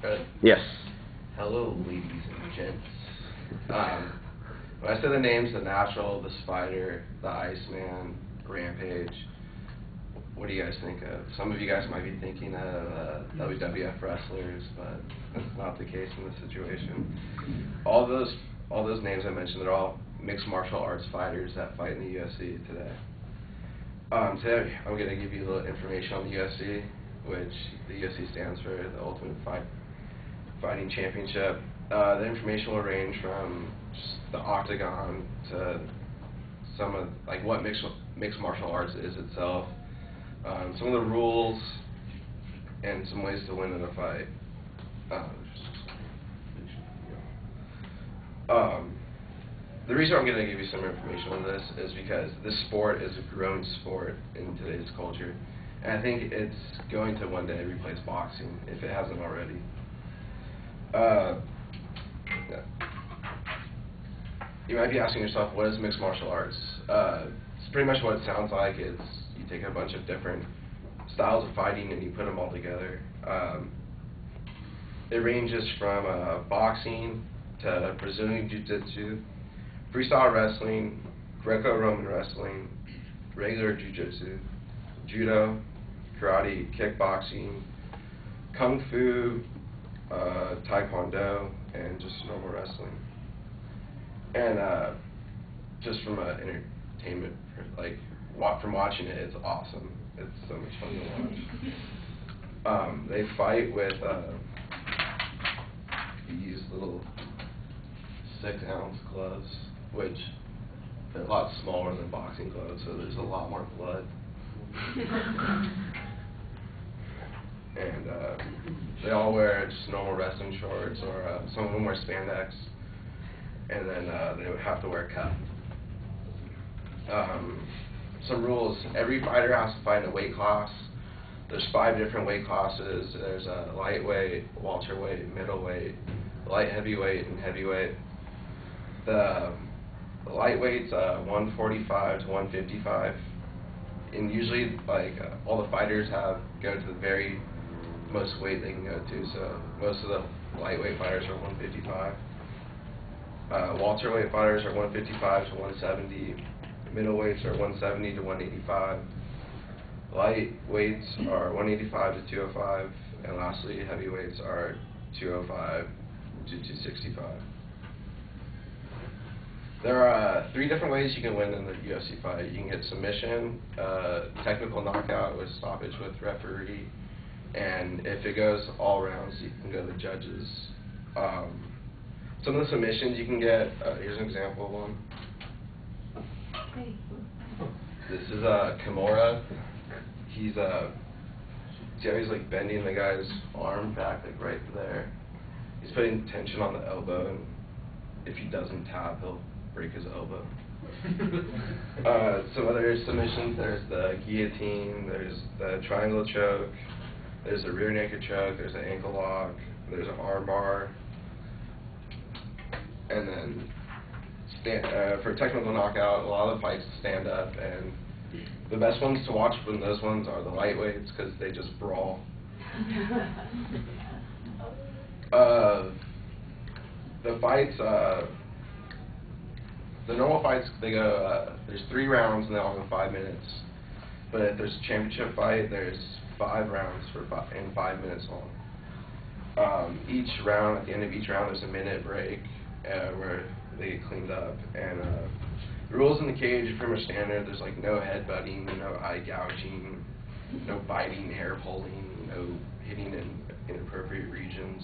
Good. Yes. Hello, ladies and gents. When I say the names, the Natural, the Spider, the Iceman, Rampage, what do you guys think of? Some of you guys might be thinking of WWF wrestlers, but that's not the case in this situation. All those names I mentioned, they're all mixed martial arts fighters that fight in the UFC today. Today, I'm going to give you a little information on the UFC, which the UFC stands for the Ultimate Fighting Championship. The information will range from just the octagon to some of what mixed martial arts is itself, some of the rules, and some ways to win in a fight. The reason I'm going to give you some information on this is because this sport is a growing sport in today's culture, and I think it's going to one day replace boxing if it hasn't already. You might be asking yourself, what is mixed martial arts? It's pretty much what it sounds like. It's you take a bunch of different styles of fighting and you put them all together. It ranges from boxing to Brazilian Jiu-Jitsu, freestyle wrestling, Greco-Roman wrestling, regular Jiu-Jitsu, Judo, karate, kickboxing, Kung Fu, Taekwondo, and just normal wrestling. And just from an entertainment, from watching it, it's awesome. It's so much fun to watch. They fight with these little 6-ounce gloves, which they're a lot smaller than boxing gloves, so there's a lot more blood. And they all wear just normal wrestling shorts, or some of them wear spandex, and then they would have to wear a cup. Some rules: every fighter has to fight in a weight class. There's 5 different weight classes. There's lightweight, welterweight, middleweight, light heavyweight, and heavyweight. The lightweight's 145 to 155, and usually all the fighters go to the very most weight they can go to. So most of the lightweight fighters are 155. Welterweight fighters are 155 to 170. Middleweights are 170 to 185. Lightweights are 185 to 205, and lastly, heavyweights are 205 to 265. There are 3 different ways you can win in the UFC fight. You can get submission, technical knockout with stoppage with referee, and if it goes all rounds, you can go to the judges. Some of the submissions you can get, here's an example of one. This is Kimura. He's see how he's bending the guy's arm back right there. He's putting tension on the elbow, and if he doesn't tap, he'll break his elbow. Some other submissions: there's the guillotine, there's the triangle choke, there's a rear naked choke, there's an ankle lock, there's an arm bar, and then for technical knockout, a lot of the fights stand up, and the best ones to watch from those ones are the lightweights because they just brawl. The fights, the normal fights, they go, there's 3 rounds and they all go 5 minutes. But if there's a championship fight, there's 5 rounds and 5 minutes long. Each round, at the end of each round, there's a minute break where they get cleaned up. And the rules in the cage are pretty much standard. There's no headbutting, no eye gouging, no biting, hair pulling, no hitting in inappropriate regions.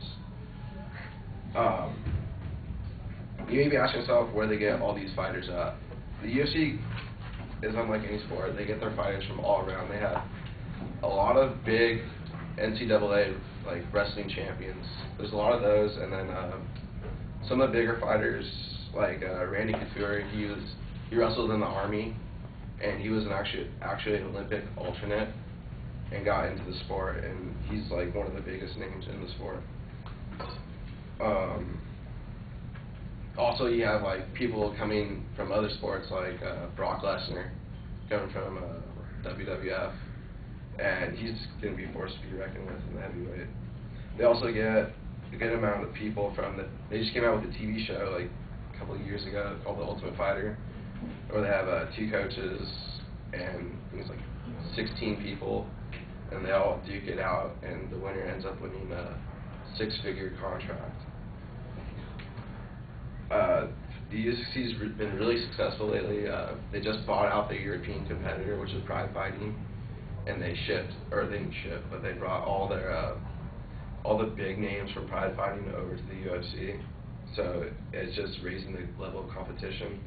You may be asking yourself where they get all these fighters at. The UFC is unlike any sport. They get their fighters from all around. They have a lot of big NCAA wrestling champions. There's a lot of those, and then some of the bigger fighters Randy Couture. He wrestled in the Army, and he was actually an Olympic alternate and got into the sport, and he's one of the biggest names in the sport. Also, you have people coming from other sports Brock Lesnar coming from WWF, and he's going to be a force to be reckoned with in the heavyweight. They also get a good amount of people from the. They just came out with a TV show like a couple of years ago called The Ultimate Fighter, where they have 2 coaches and it was like 16 people, and they all duke it out, and the winner ends up winning a 6-figure contract. The USC's been really successful lately. They just bought out their European competitor, which is Pride Fighting, and they didn't ship, but they brought all the big names from Pride Fighting over to the UFC. So it's just raising the level of competition.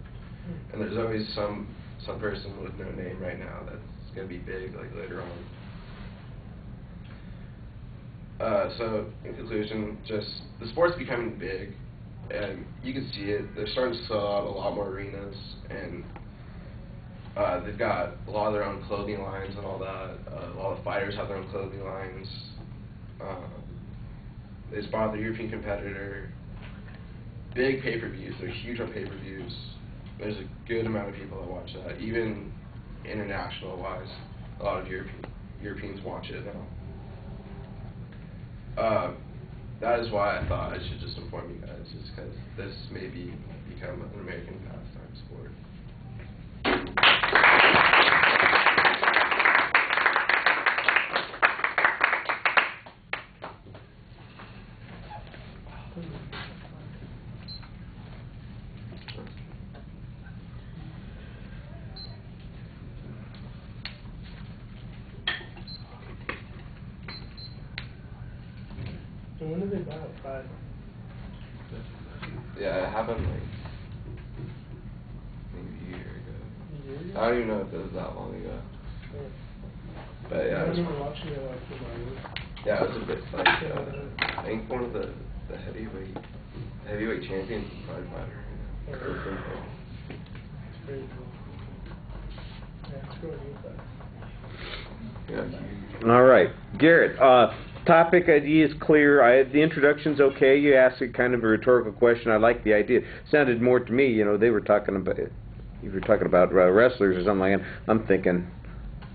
And there's always some person with no name right now that's going to be big like later on. So in conclusion, just the sport's becoming big, and you can see it. They're starting to sell out a lot more arenas, and they've got a lot of their own clothing lines and all that. A lot of the fighters have their own clothing lines. They just bought the European competitor. Big pay-per-views. They're huge on pay-per-views. There's a good amount of people that watch that. Even international-wise, a lot of Europeans watch it now. That is why I thought I should just inform you guys, just because this may become an American pastime sport. And when did they buy it? 5? Yeah, it happened like maybe a year ago. A year ago? I don't even know if it was that long ago. Yeah. But yeah, I remember watching it like for my week. yeah, it was a bit like I think one of the heavyweight champions is Pride Fighter. Yeah. It's pretty cool. Yeah, let's go with that. Yeah. All right, Garrett. Topic idea is clear. The introduction's okay. You asked it kind of a rhetorical question. I like the idea. It sounded more to me, you know, they were talking about, you were talking about wrestlers or something like that. I'm thinking,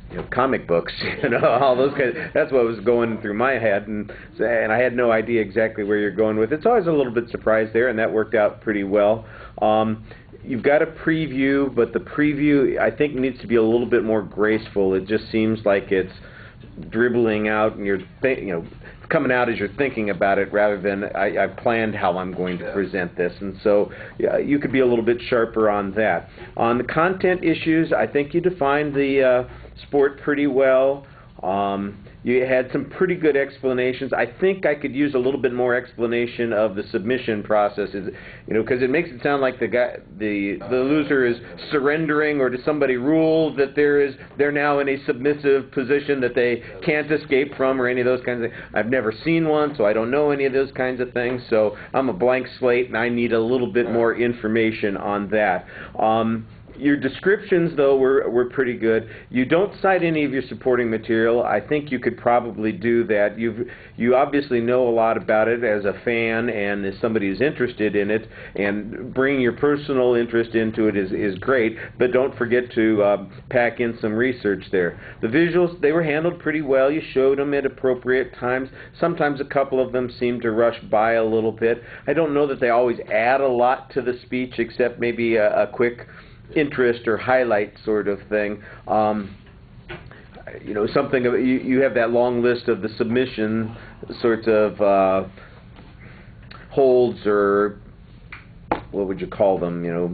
you know, comic books, you know, all those kinds. That's what was going through my head, and I had no idea exactly where you're going with it. It's always a little bit surprised there, and that worked out pretty well. You've got a preview, but the preview I think needs to be a little bit more graceful. It just seems like it's dribbling out, and you're coming out as you're thinking about it, rather than I've planned how I'm going to present this. And so yeah, you could be a little bit sharper on that. On the content issues, I think you defined the sport pretty well. You had some pretty good explanations. I think I could use a little bit more explanation of the submission process, you know, because it makes it sound like the loser is surrendering, or does somebody rule that they're now in a submissive position that they can't escape from, or any of those kinds of things. I've never seen one, so I don't know any of those kinds of things. So I'm a blank slate, and I need a little bit more information on that. Your descriptions, though, were pretty good. You don't cite any of your supporting material. I think you could probably do that. You obviously know a lot about it as a fan and as somebody who's interested in it, and bringing your personal interest into it is great, but don't forget to pack in some research there. The visuals, they were handled pretty well. You showed them at appropriate times. Sometimes a couple of them seemed to rush by a little bit. I don't know that they always add a lot to the speech, except maybe a quick interest or highlight sort of thing. You know, something you have that long list of the submission sorts of holds, or what would you call them, you know,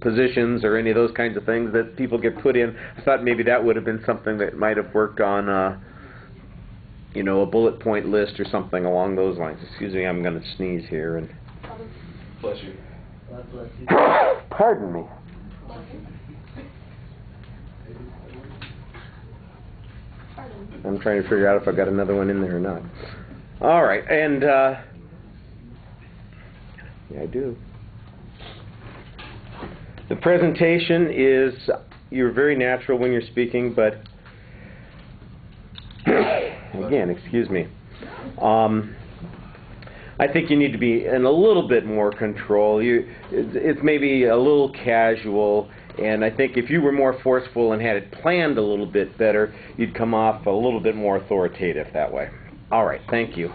positions or any of those kinds of things that people get put in. I thought maybe that would have been something that might have worked on you know, a bullet point list or something along those lines. Excuse me, I'm going to sneeze here. And Bless you. pardon me. I'm trying to figure out if I got another one in there or not. All right, and yeah, I do. The presentation is, you're very natural when you're speaking, but again, excuse me. I think you need to be in a little bit more control. It's maybe a little casual, and I think if you were more forceful and had it planned a little bit better, you'd come off a little bit more authoritative that way. All right, thank you.